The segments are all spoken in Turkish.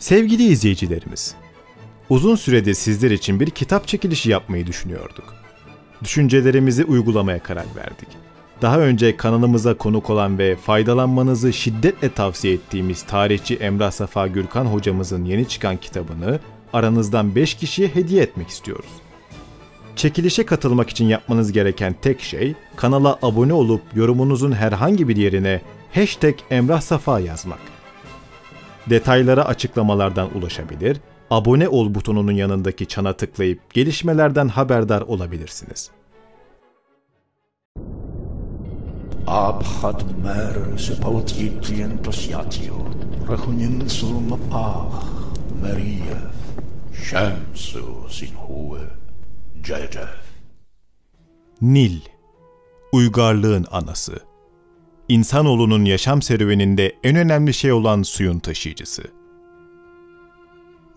Sevgili izleyicilerimiz, uzun süredir sizler için bir kitap çekilişi yapmayı düşünüyorduk. Düşüncelerimizi uygulamaya karar verdik. Daha önce kanalımıza konuk olan ve faydalanmanızı şiddetle tavsiye ettiğimiz tarihçi Emrah Safa Gürkan hocamızın yeni çıkan kitabını aranızdan 5 kişiye hediye etmek istiyoruz. Çekilişe katılmak için yapmanız gereken tek şey, kanala abone olup yorumunuzun herhangi bir yerine #EmrahSafa yazmak. Detaylara açıklamalardan ulaşabilir, abone ol butonunun yanındaki çana tıklayıp gelişmelerden haberdar olabilirsiniz. Abhad mer sepaltjitien prosjatio, rachunin sulmapah, Maria, Shamsu sinhue, Cecef. Nil, uygarlığın anası. İnsanoğlunun yaşam serüveninde en önemli şey olan suyun taşıyıcısı.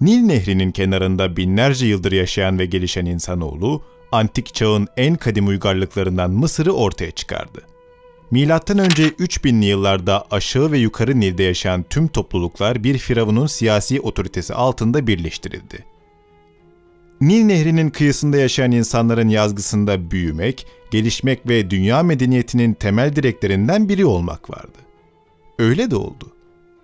Nil Nehri'nin kenarında binlerce yıldır yaşayan ve gelişen insanoğlu, antik çağın en kadim uygarlıklarından Mısır'ı ortaya çıkardı. Milattan önce 3000'li yıllarda aşağı ve yukarı Nil'de yaşayan tüm topluluklar bir firavunun siyasi otoritesi altında birleştirildi. Nil Nehri'nin kıyısında yaşayan insanların yazgısında büyümek, gelişmek ve dünya medeniyetinin temel direklerinden biri olmak vardı. Öyle de oldu.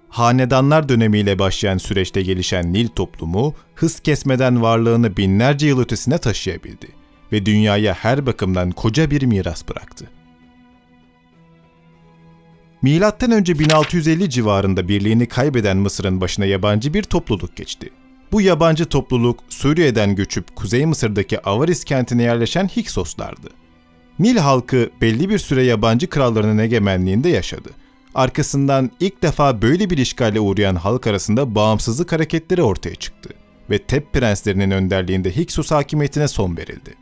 Hanedanlar dönemiyle başlayan süreçte gelişen Nil toplumu, hız kesmeden varlığını binlerce yıl ötesine taşıyabildi ve dünyaya her bakımdan koca bir miras bıraktı. Milattan önce 1650 civarında birliğini kaybeden Mısır'ın başına yabancı bir topluluk geçti. Bu yabancı topluluk Suriye'den göçüp Kuzey Mısır'daki Avaris kentine yerleşen Hiksoslardı. Nil halkı belli bir süre yabancı krallarının egemenliğinde yaşadı. Arkasından ilk defa böyle bir işgale uğrayan halk arasında bağımsızlık hareketleri ortaya çıktı ve Teb prenslerinin önderliğinde Hiksos hakimiyetine son verildi.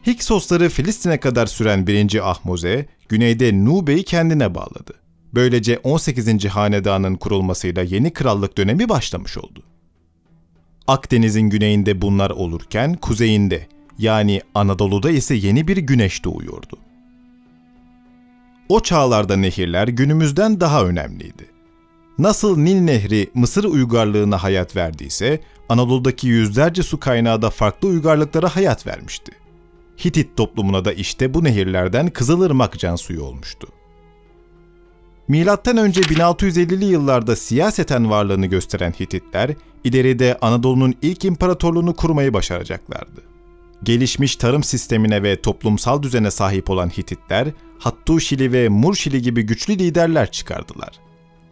Hiksosları Filistin'e kadar süren 1. Ahmoze, güneyde Nube'yi kendine bağladı. Böylece 18. hanedanın kurulmasıyla yeni krallık dönemi başlamış oldu. Akdeniz'in güneyinde bunlar olurken kuzeyinde, yani Anadolu'da ise yeni bir güneş doğuyordu. O çağlarda nehirler günümüzden daha önemliydi. Nasıl Nil Nehri Mısır uygarlığına hayat verdiyse, Anadolu'daki yüzlerce su kaynağı da farklı uygarlıklara hayat vermişti. Hitit toplumuna da işte bu nehirlerden Kızılırmak can suyu olmuştu. Milattan önce 1650'li yıllarda siyaseten varlığını gösteren Hititler, ileride Anadolu'nun ilk imparatorluğunu kurmayı başaracaklardı. Gelişmiş tarım sistemine ve toplumsal düzene sahip olan Hititler, Hattuşili ve Murşili gibi güçlü liderler çıkardılar.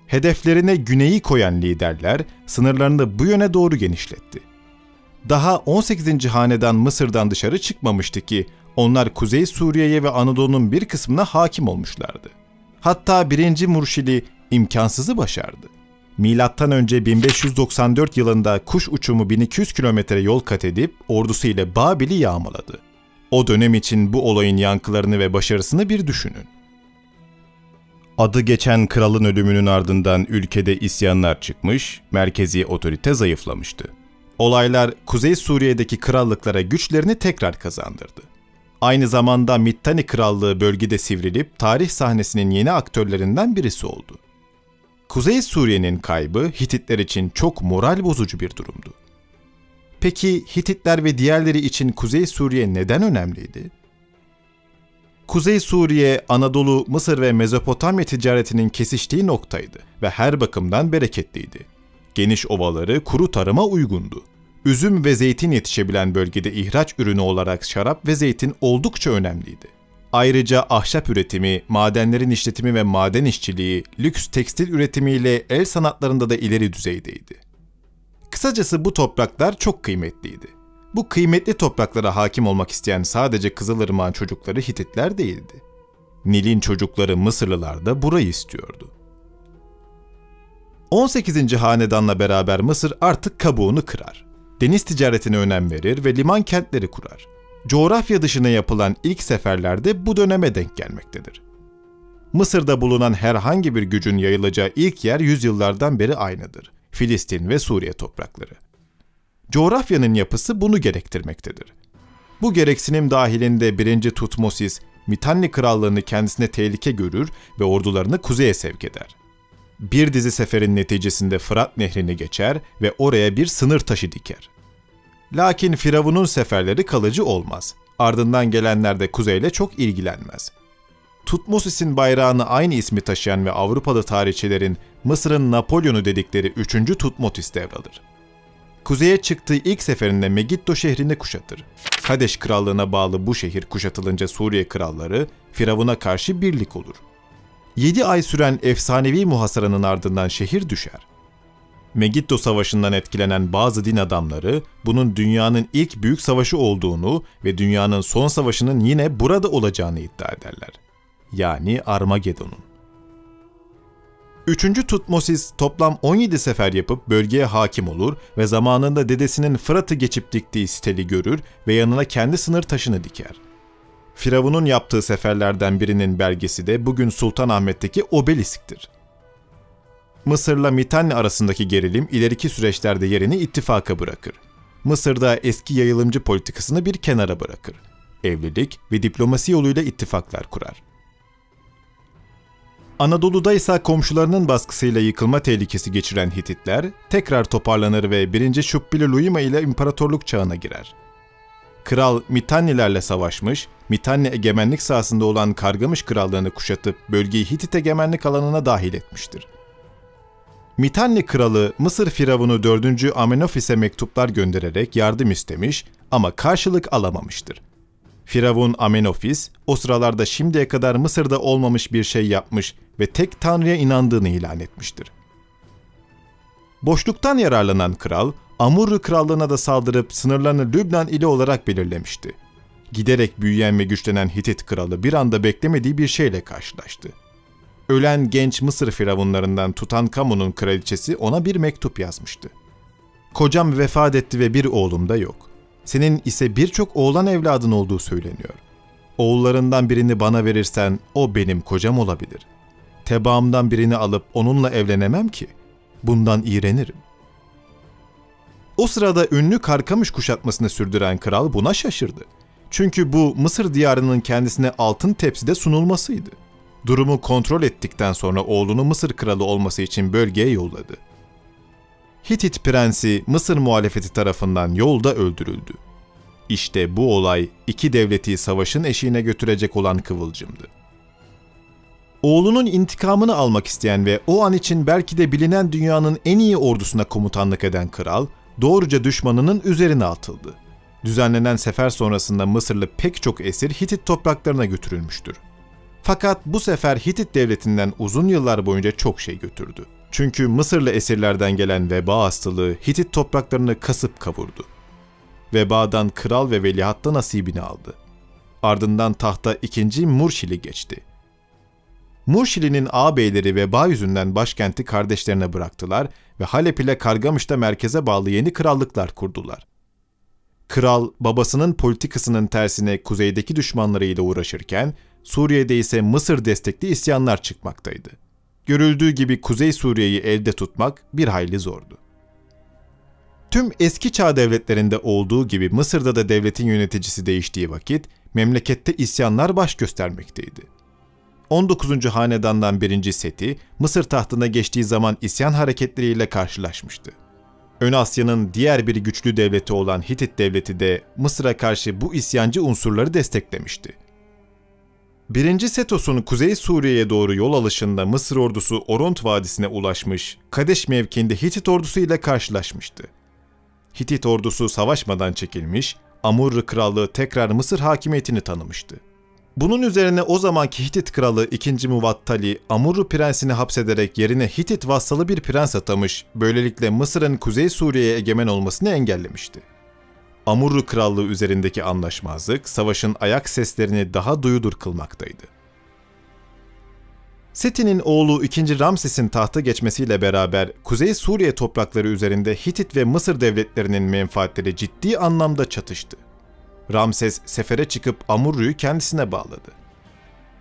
Hedeflerine güneyi koyan liderler, sınırlarını bu yöne doğru genişletti. Daha 18. hanedan Mısır'dan dışarı çıkmamıştı ki, onlar Kuzey Suriye'ye ve Anadolu'nun bir kısmına hakim olmuşlardı. Hatta 1. Murşili imkansızı başardı. Milattan önce 1594 yılında kuş uçumu 1200 kilometre yol kat edip ordusu ile Babil'i yağmaladı. O dönem için bu olayın yankılarını ve başarısını bir düşünün. Adı geçen kralın ölümünün ardından ülkede isyanlar çıkmış, merkezi otorite zayıflamıştı. Olaylar Kuzey Suriye'deki krallıklara güçlerini tekrar kazandırdı. Aynı zamanda Mittani Krallığı bölgede sivrilip tarih sahnesinin yeni aktörlerinden birisi oldu. Kuzey Suriye'nin kaybı Hititler için çok moral bozucu bir durumdu. Peki Hititler ve diğerleri için Kuzey Suriye neden önemliydi? Kuzey Suriye, Anadolu, Mısır ve Mezopotamya ticaretinin kesiştiği noktaydı ve her bakımdan bereketliydi. Geniş ovaları kuru tarıma uygundu. Üzüm ve zeytin yetişebilen bölgede ihraç ürünü olarak şarap ve zeytin oldukça önemliydi. Ayrıca ahşap üretimi, madenlerin işletimi ve maden işçiliği, lüks tekstil üretimiyle el sanatlarında da ileri düzeydeydi. Kısacası bu topraklar çok kıymetliydi. Bu kıymetli topraklara hakim olmak isteyen sadece Kızılırmak'ın çocukları Hititler değildi. Nil'in çocukları Mısırlılar da burayı istiyordu. 18. hanedanla beraber Mısır artık kabuğunu kırar. Deniz ticaretine önem verir ve liman kentleri kurar. Coğrafya dışına yapılan ilk seferlerde bu döneme denk gelmektedir. Mısır'da bulunan herhangi bir gücün yayılacağı ilk yer yüzyıllardan beri aynıdır. Filistin ve Suriye toprakları. Coğrafyanın yapısı bunu gerektirmektedir. Bu gereksinim dahilinde 1. Tutmosis, Mitanni krallığını kendisine tehlike görür ve ordularını kuzeye sevk eder. Bir dizi seferin neticesinde Fırat Nehri'ni geçer ve oraya bir sınır taşı diker. Lakin Firavun'un seferleri kalıcı olmaz. Ardından gelenler de kuzeyle çok ilgilenmez. Tutmosis'in bayrağını aynı ismi taşıyan ve Avrupalı tarihçilerin Mısır'ın Napolyon'u dedikleri 3. Tutmosis devralır. Kuzeye çıktığı ilk seferinde Megiddo şehrini kuşatır. Kadeş krallığına bağlı bu şehir kuşatılınca Suriye kralları Firavun'a karşı birlik olur. 7 ay süren efsanevi muhasaranın ardından şehir düşer. Megiddo Savaşı'ndan etkilenen bazı din adamları bunun dünyanın ilk büyük savaşı olduğunu ve dünyanın son savaşının yine burada olacağını iddia ederler. Yani Armagedon'un. 3. Tutmosis toplam 17 sefer yapıp bölgeye hakim olur ve zamanında dedesinin Fırat'ı geçip diktiği siteli görür ve yanına kendi sınır taşını diker. Firavun'un yaptığı seferlerden birinin belgesi de bugün Sultanahmet'teki obelisktir. Mısır'la Mitanni arasındaki gerilim ileriki süreçlerde yerini ittifaka bırakır. Mısır'da eski yayılımcı politikasını bir kenara bırakır. Evlilik ve diplomasi yoluyla ittifaklar kurar. Anadolu'da ise komşularının baskısıyla yıkılma tehlikesi geçiren Hititler tekrar toparlanır ve 1. Şubbili-Luyima ile imparatorluk çağına girer. Kral Mitannilerle savaşmış, Mitanni egemenlik sahasında olan Kargamış krallığını kuşatıp bölgeyi Hitit egemenlik alanına dahil etmiştir. Mitanni kralı Mısır firavunu 4. Amenofis'e mektuplar göndererek yardım istemiş ama karşılık alamamıştır. Firavun Amenofis, o sıralarda şimdiye kadar Mısır'da olmamış bir şey yapmış ve tek tanrıya inandığını ilan etmiştir. Boşluktan yararlanan kral, Amurru krallığına da saldırıp sınırlarını Lübnan ili olarak belirlemişti. Giderek büyüyen ve güçlenen Hitit kralı bir anda beklemediği bir şeyle karşılaştı. Ölen genç Mısır firavunlarından Tutankamon'un kraliçesi ona bir mektup yazmıştı. "Kocam vefat etti ve bir oğlum da yok. Senin ise birçok oğlan evladın olduğu söyleniyor. Oğullarından birini bana verirsen o benim kocam olabilir. Tebaamdan birini alıp onunla evlenemem ki. Bundan iğrenirim." O sırada ünlü Karkamış kuşatmasını sürdüren kral buna şaşırdı. Çünkü bu Mısır diyarının kendisine altın tepside sunulmasıydı. Durumu kontrol ettikten sonra oğlunu Mısır kralı olması için bölgeye yolladı. Hitit prensi Mısır muhalefeti tarafından yolda öldürüldü. İşte bu olay iki devleti savaşın eşiğine götürecek olan kıvılcımdı. Oğlunun intikamını almak isteyen ve o an için belki de bilinen dünyanın en iyi ordusuna komutanlık eden kral, doğruca düşmanının üzerine atıldı. Düzenlenen sefer sonrasında Mısırlı pek çok esir Hitit topraklarına götürülmüştür. Fakat bu sefer Hitit devletinden uzun yıllar boyunca çok şey götürdü. Çünkü Mısırlı esirlerden gelen veba hastalığı Hitit topraklarını kasıp kavurdu. Vebadan kral ve veliaht da nasibini aldı. Ardından tahta 2. Murşili geçti. Murşili'nin ağabeyleri veba yüzünden başkenti kardeşlerine bıraktılar ve Halep ile Kargamış'ta merkeze bağlı yeni krallıklar kurdular. Kral, babasının politikasının tersine kuzeydeki düşmanlarıyla uğraşırken, Suriye'de ise Mısır destekli isyanlar çıkmaktaydı. Görüldüğü gibi Kuzey Suriye'yi elde tutmak bir hayli zordu. Tüm eski çağ devletlerinde olduğu gibi Mısır'da da devletin yöneticisi değiştiği vakit, memlekette isyanlar baş göstermekteydi. 19. hanedandan 1. Seti, Mısır tahtına geçtiği zaman isyan hareketleriyle karşılaşmıştı. Ön Asya'nın diğer bir güçlü devleti olan Hitit devleti de Mısır'a karşı bu isyancı unsurları desteklemişti. 1. Setos'un Kuzey Suriye'ye doğru yol alışında Mısır ordusu Oront Vadisi'ne ulaşmış, Kadeş mevkiinde Hitit ordusu ile karşılaşmıştı. Hitit ordusu savaşmadan çekilmiş, Amurru krallığı tekrar Mısır hakimiyetini tanımıştı. Bunun üzerine o zamanki Hitit kralı 2. Muvattali, Amurru prensini hapsederek yerine Hitit vassalı bir prens atamış, böylelikle Mısır'ın Kuzey Suriye'ye egemen olmasını engellemişti. Amurru krallığı üzerindeki anlaşmazlık, savaşın ayak seslerini daha duyulur kılmaktaydı. Seti'nin oğlu 2. Ramses'in tahta geçmesiyle beraber Kuzey Suriye toprakları üzerinde Hitit ve Mısır devletlerinin menfaatleri ciddi anlamda çatıştı. Ramses sefere çıkıp Amurru'yu kendisine bağladı.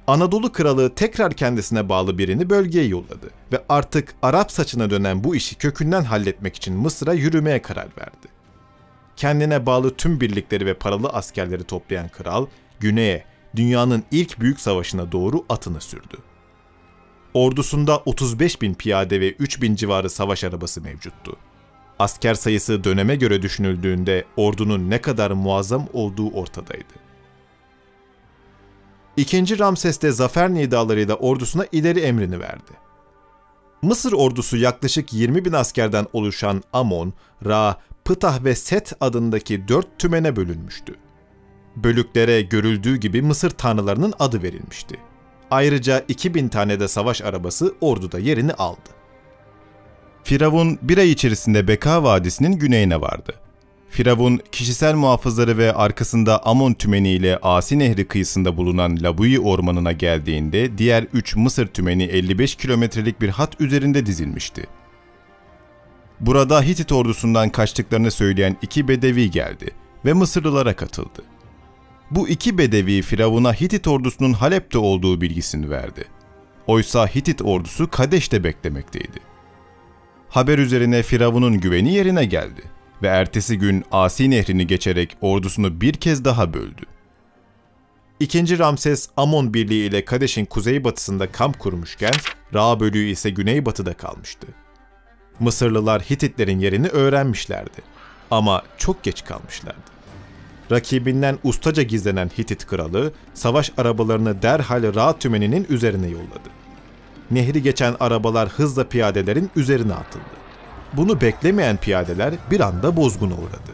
Anadolu kralı tekrar kendisine bağlı birini bölgeye yolladı ve artık Arap saçına dönen bu işi kökünden halletmek için Mısır'a yürümeye karar verdi. Kendine bağlı tüm birlikleri ve paralı askerleri toplayan kral, güneye, dünyanın ilk büyük savaşına doğru atını sürdü. Ordusunda 35.000 piyade ve 3.000 civarı savaş arabası mevcuttu. Asker sayısı döneme göre düşünüldüğünde ordunun ne kadar muazzam olduğu ortadaydı. İkinci Ramses de zafer nidalarıyla ordusuna ileri emrini verdi. Mısır ordusu yaklaşık 20.000 askerden oluşan Amon, Ra, Ptah ve Set adındaki 4 tümene bölünmüştü. Bölüklere görüldüğü gibi Mısır tanrılarının adı verilmişti. Ayrıca 2.000 tane de savaş arabası orduda yerini aldı. Firavun bir ay içerisinde Beka Vadisi'nin güneyine vardı. Firavun, kişisel muhafızları ve arkasında Amon tümeni ile Asi Nehri kıyısında bulunan Labui ormanına geldiğinde diğer 3 Mısır tümeni 55 kilometrelik bir hat üzerinde dizilmişti. Burada Hitit ordusundan kaçtıklarını söyleyen 2 Bedevi geldi ve Mısırlılara katıldı. Bu 2 Bedevi Firavun'a Hitit ordusunun Halep'te olduğu bilgisini verdi. Oysa Hitit ordusu Kadeş'te beklemekteydi. Haber üzerine Firavun'un güveni yerine geldi ve ertesi gün Asi Nehri'ni geçerek ordusunu bir kez daha böldü. İkinci Ramses, Amon birliği ile Kadeş'in kuzeybatısında kamp kurmuşken, Ra bölüğü ise güneybatıda kalmıştı. Mısırlılar Hititlerin yerini öğrenmişlerdi ama çok geç kalmışlardı. Rakibinden ustaca gizlenen Hitit kralı, savaş arabalarını derhal Ra tümeninin üzerine yolladı. Nehri geçen arabalar hızla piyadelerin üzerine atıldı. Bunu beklemeyen piyadeler bir anda bozguna uğradı.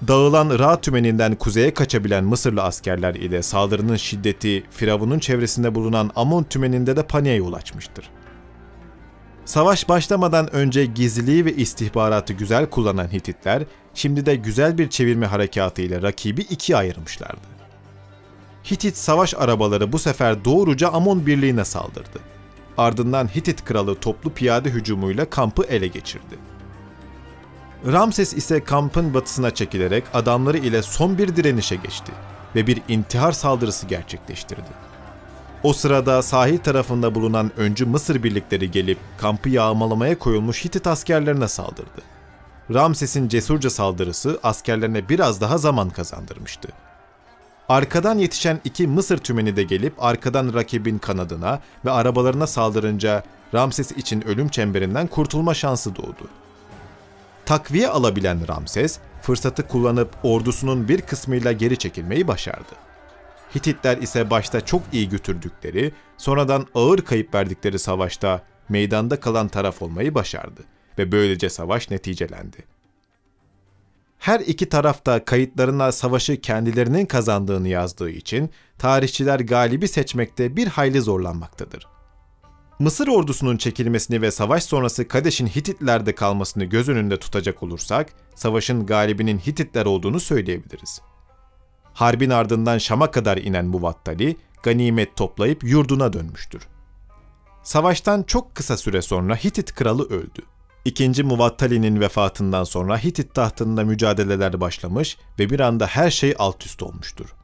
Dağılan Ra tümeninden kuzeye kaçabilen Mısırlı askerler ile saldırının şiddeti Firavun'un çevresinde bulunan Amon tümeninde de paniğe yol açmıştır. Savaş başlamadan önce gizliliği ve istihbaratı güzel kullanan Hititler, şimdi de güzel bir çevirme harekatı ile rakibi ikiye ayırmışlardı. Hitit savaş arabaları bu sefer doğruca Amon birliğine saldırdı. Ardından Hitit kralı toplu piyade hücumuyla kampı ele geçirdi. Ramses ise kampın batısına çekilerek adamları ile son bir direnişe geçti ve bir intihar saldırısı gerçekleştirdi. O sırada sahil tarafında bulunan öncü Mısır birlikleri gelip kampı yağmalamaya koyulmuş Hitit askerlerine saldırdı. Ramses'in cesurca saldırısı askerlerine biraz daha zaman kazandırmıştı. Arkadan yetişen 2 Mısır tümeni de gelip arkadan rakibin kanadına ve arabalarına saldırınca Ramses için ölüm çemberinden kurtulma şansı doğdu. Takviye alabilen Ramses, fırsatı kullanıp ordusunun bir kısmıyla geri çekilmeyi başardı. Hititler ise başta çok iyi götürdükleri, sonradan ağır kayıp verdikleri savaşta meydanda kalan taraf olmayı başardı ve böylece savaş neticelendi. Her iki taraf da kayıtlarına savaşı kendilerinin kazandığını yazdığı için tarihçiler galibi seçmekte bir hayli zorlanmaktadır. Mısır ordusunun çekilmesini ve savaş sonrası Kadeş'in Hititlerde kalmasını göz önünde tutacak olursak, savaşın galibinin Hititler olduğunu söyleyebiliriz. Harbin ardından Şam'a kadar inen Muvattali, ganimet toplayıp yurduna dönmüştür. Savaştan çok kısa süre sonra Hitit kralı öldü. İkinci Muvattali'nin vefatından sonra Hitit tahtında mücadeleler başlamış ve bir anda her şey alt üst olmuştur.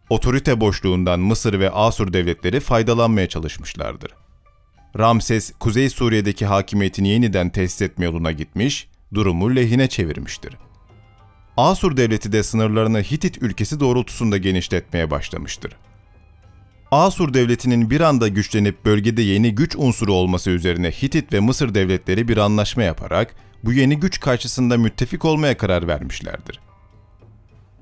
Otorite boşluğundan Mısır ve Asur devletleri faydalanmaya çalışmışlardır. Ramses, Kuzey Suriye'deki hakimiyetini yeniden tesis etme yoluna gitmiş, durumu lehine çevirmiştir. Asur devleti de sınırlarını Hitit ülkesi doğrultusunda genişletmeye başlamıştır. Asur devletinin bir anda güçlenip bölgede yeni güç unsuru olması üzerine Hitit ve Mısır devletleri bir anlaşma yaparak bu yeni güç karşısında müttefik olmaya karar vermişlerdir.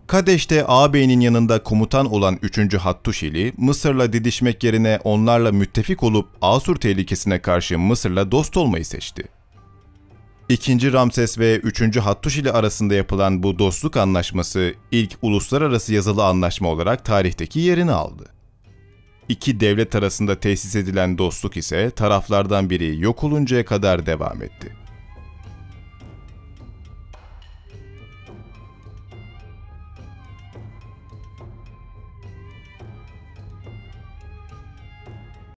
Kadeş'te ağabeyinin yanında komutan olan 3. Hattuşili, Mısır'la didişmek yerine onlarla müttefik olup Asur tehlikesine karşı Mısır'la dost olmayı seçti. 2. Ramses ve 3. Hattuşili arasında yapılan bu dostluk anlaşması ilk uluslararası yazılı anlaşma olarak tarihteki yerini aldı. İki devlet arasında tesis edilen dostluk ise taraflardan biri yok oluncaya kadar devam etti.